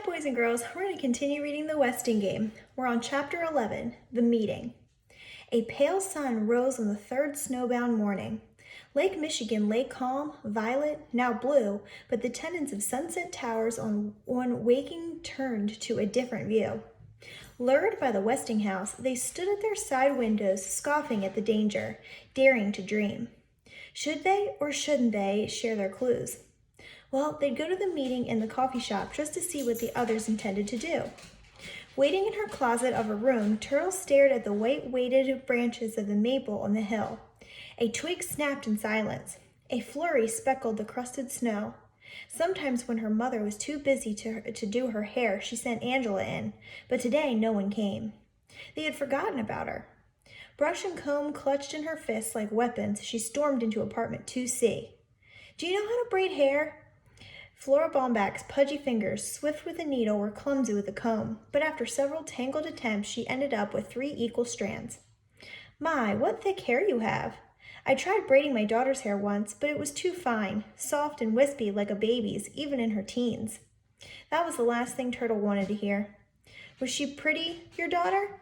Hi, boys and girls. We're going to continue reading the Westing game. We're on Chapter 11, The Meeting. A pale sun rose on the third snowbound morning. Lake Michigan lay calm, violet, now blue, but the tenants of Sunset Towers on waking turned to a different view. Lured by the Westing house, they stood at their side windows, scoffing at the danger, daring to dream. Should they or shouldn't they share their clues? Well, they'd go to the meeting in the coffee shop just to see what the others intended to do. Waiting in her closet of a room, Turtle stared at the white-weighted branches of the maple on the hill. A twig snapped in silence. A flurry speckled the crusted snow. Sometimes when her mother was too busy to do her hair, she sent Angela in, but today no one came. They had forgotten about her. Brush and comb clutched in her fists like weapons, she stormed into apartment 2C. "Do you know how to braid hair?" Flora Baumbach's pudgy fingers, swift with a needle, were clumsy with a comb, but after several tangled attempts, she ended up with 3 equal strands. "My, what thick hair you have! I tried braiding my daughter's hair once, but it was too fine, soft and wispy like a baby's, even in her teens." That was the last thing Turtle wanted to hear. "Was she pretty, your daughter?"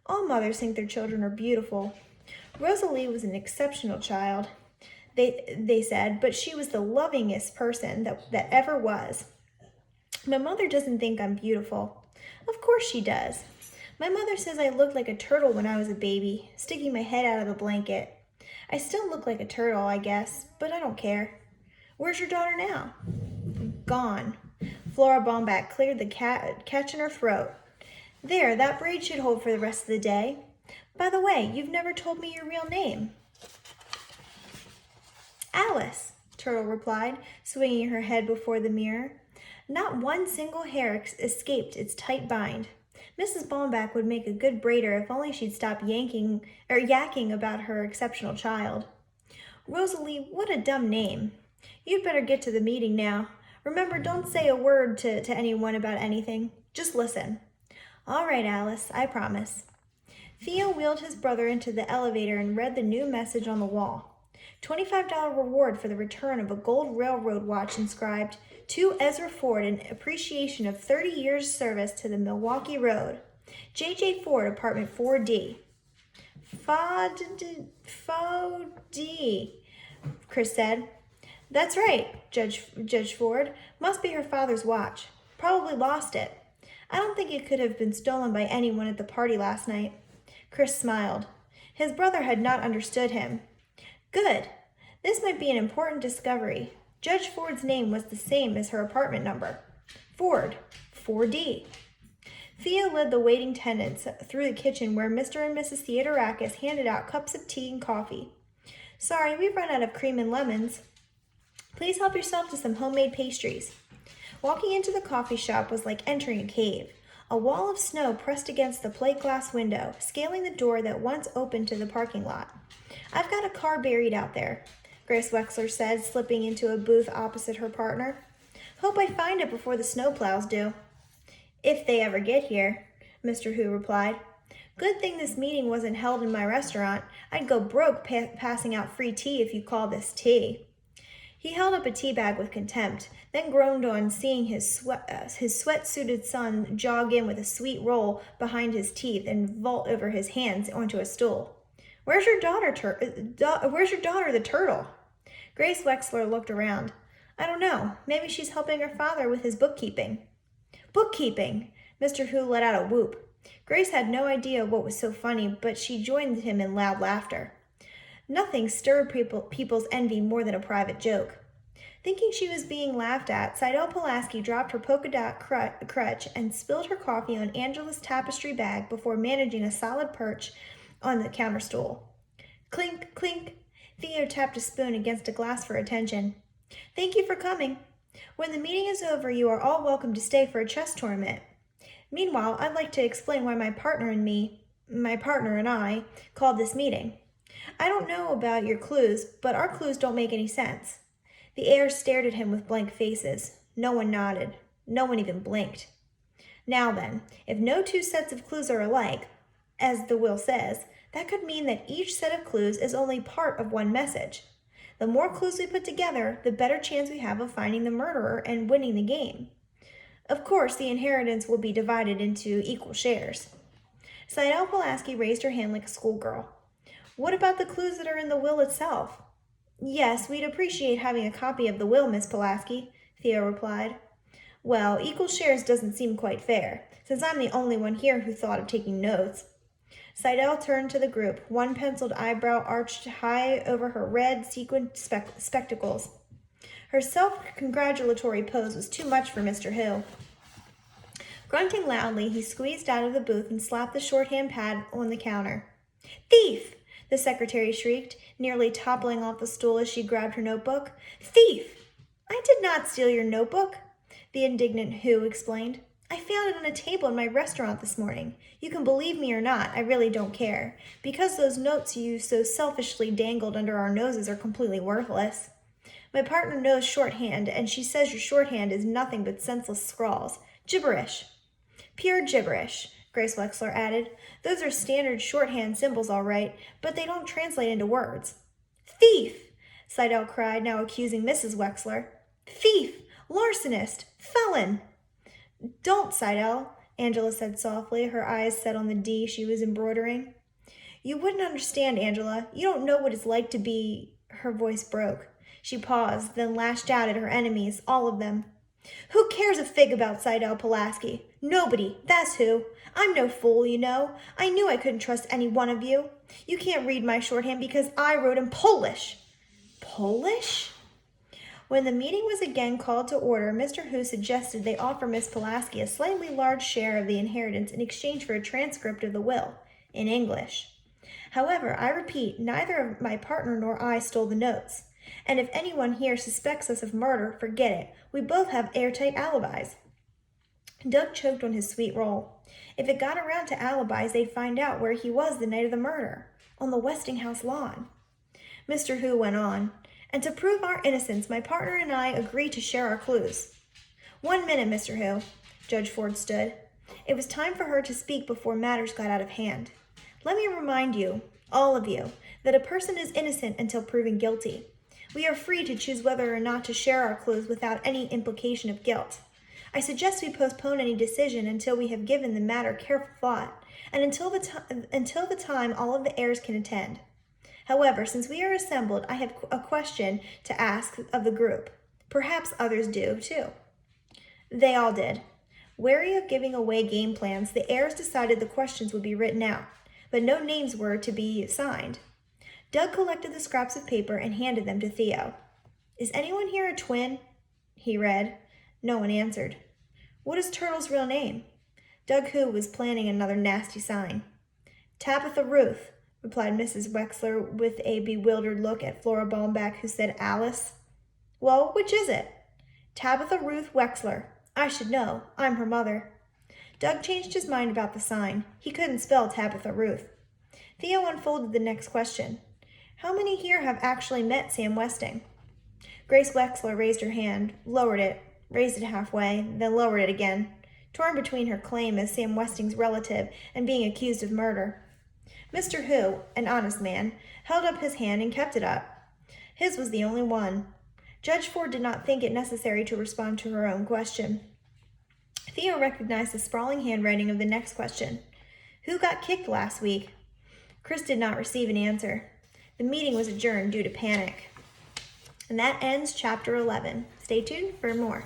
"All mothers think their children are beautiful. Rosalie was an exceptional child. They said, but she was the lovingest person that ever was." "My mother doesn't think I'm beautiful." "Of course she does. My mother says I looked like a turtle when I was a baby, sticking my head out of the blanket. I still look like a turtle, I guess, but I don't care." "Where's your daughter now?" "Gone." Flora Baumbach cleared the catch in her throat. "There, that braid should hold for the rest of the day. By the way, you've never told me your real name." "Alice," Turtle replied, swinging her head before the mirror. Not one single hair escaped its tight bind. Mrs. Baumbach would make a good braider if only she'd stop yakking about her exceptional child. "Rosalie, what a dumb name. You'd better get to the meeting now. Remember, don't say a word to anyone about anything. Just listen." "All right, Alice, I promise." Theo wheeled his brother into the elevator and read the new message on the wall. $25 reward for the return of a gold railroad watch inscribed, "To Ezra Ford in appreciation of 30 years' service to the Milwaukee Road. J.J. Ford, apartment 4D. Fo-D, Chris said. "That's right, Judge Ford. Must be her father's watch. Probably lost it. I don't think it could have been stolen by anyone at the party last night." Chris smiled. His brother had not understood him. "Good. This might be an important discovery. Judge Ford's name was the same as her apartment number. Ford, 4D. Theo led the waiting tenants through the kitchen where Mr. and Mrs. Theodorakis handed out cups of tea and coffee. "Sorry, we've run out of cream and lemons. Please help yourself to some homemade pastries." Walking into the coffee shop was like entering a cave. A wall of snow pressed against the plate glass window, scaling the door that once opened to the parking lot. "I've got a car buried out there," Grace Wexler said, slipping into a booth opposite her partner. "Hope I find it before the snowplows do." "If they ever get here," Mr. Hu replied. "Good thing this meeting wasn't held in my restaurant. I'd go broke passing out free tea if you call this tea." He held up a tea bag with contempt, then groaned on seeing his sweat-suited son jog in with a sweet roll behind his teeth and vault over his hands onto a stool. Where's your daughter, the turtle?" Grace Wexler looked around. "I don't know. Maybe she's helping her father with his bookkeeping." "Bookkeeping!" Mr. Hu let out a whoop. Grace had no idea what was so funny, but she joined him in loud laughter. Nothing stirred people's envy more than a private joke. Thinking she was being laughed at, Seidel Pulaski dropped her polka dot crutch and spilled her coffee on Angela's tapestry bag before managing a solid perch on the counter stool. Clink, clink. Theo tapped a spoon against a glass for attention. "Thank you for coming. When the meeting is over, you are all welcome to stay for a chess tournament. Meanwhile, I'd like to explain why my partner and I called this meeting. I don't know about your clues, but our clues don't make any sense." The heirs stared at him with blank faces. No one nodded. No one even blinked. "Now then, if no 2 sets of clues are alike, as the will says, that could mean that each set of clues is only part of one message. The more clues we put together, the better chance we have of finding the murderer and winning the game." Of course, the inheritance will be divided into equal shares. Seidel Pulaski raised her hand like a schoolgirl. What about the clues that are in the will itself? Yes, we'd appreciate having a copy of the will, Miss Pulaski, Theo replied. Well, equal shares doesn't seem quite fair, since I'm the only one here who thought of taking notes. Seidel turned to the group, one penciled eyebrow arched high over her red sequined spectacles. Her self-congratulatory pose was too much for Mr. Who. Grunting loudly, he squeezed out of the booth and slapped the shorthand pad on the counter. Thief! The secretary shrieked, nearly toppling off the stool as she grabbed her notebook. Thief! I did not steal your notebook, the indignant Who explained. I found it on a table in my restaurant this morning. You can believe me or not, I really don't care, because those notes you so selfishly dangled under our noses are completely worthless. My partner knows shorthand, and she says your shorthand is nothing but senseless scrawls. Gibberish. Pure gibberish, Grace Wexler added. Those are standard shorthand symbols, all right, but they don't translate into words. Thief! Seidel cried, now accusing Mrs. Wexler. Thief! Larcenist! Felon! Don't, Seidel, Angela said softly, her eyes set on the D she was embroidering. You wouldn't understand, Angela. You don't know what it's like to be... Her voice broke. She paused, then lashed out at her enemies, all of them. Who cares a fig about Seidel Pulaski? Nobody, that's who. I'm no fool, you know. I knew I couldn't trust any one of you. You can't read my shorthand because I wrote in Polish. Polish? When the meeting was again called to order, Mr. Who suggested they offer Miss Pulaski a slightly large share of the inheritance in exchange for a transcript of the will, in English. However, I repeat, neither of my partner nor I stole the notes. And if anyone here suspects us of murder, forget it. We both have airtight alibis. Doug choked on his sweet roll. If it got around to alibis, they'd find out where he was the night of the murder, on the Westinghouse lawn. Mr. Who went on, and to prove our innocence, my partner and I agree to share our clues. 1 minute, Mr. Who. Judge Ford stood. It was time for her to speak before matters got out of hand. Let me remind you, all of you, that a person is innocent until proven guilty. We are free to choose whether or not to share our clues without any implication of guilt. I suggest we postpone any decision until we have given the matter careful thought, and until the time all of the heirs can attend. However, since we are assembled, I have a question to ask of the group. Perhaps others do, too. They all did. Wary of giving away game plans, the heirs decided the questions would be written out, but no names were to be signed. Doug collected the scraps of paper and handed them to Theo. Is anyone here a twin? He read. No one answered. What is Turtle's real name? Doug Who was planning another nasty sign. Tabitha Ruth, replied Mrs. Wexler with a bewildered look at Flora Baumbach, who said Alice. Well, which is it? Tabitha Ruth Wexler. I should know. I'm her mother. Doug changed his mind about the sign. He couldn't spell Tabitha Ruth. Theo unfolded the next question. How many here have actually met Sam Westing? Grace Wexler raised her hand, lowered it, raised it halfway, then lowered it again, torn between her claim as Sam Westing's relative and being accused of murder. Mr. Who, an honest man, held up his hand and kept it up. His was the only one. Judge Ford did not think it necessary to respond to her own question. Theo recognized the sprawling handwriting of the next question. Who got kicked last week? Chris did not receive an answer. The meeting was adjourned due to panic. And that ends Chapter 11. Stay tuned for more.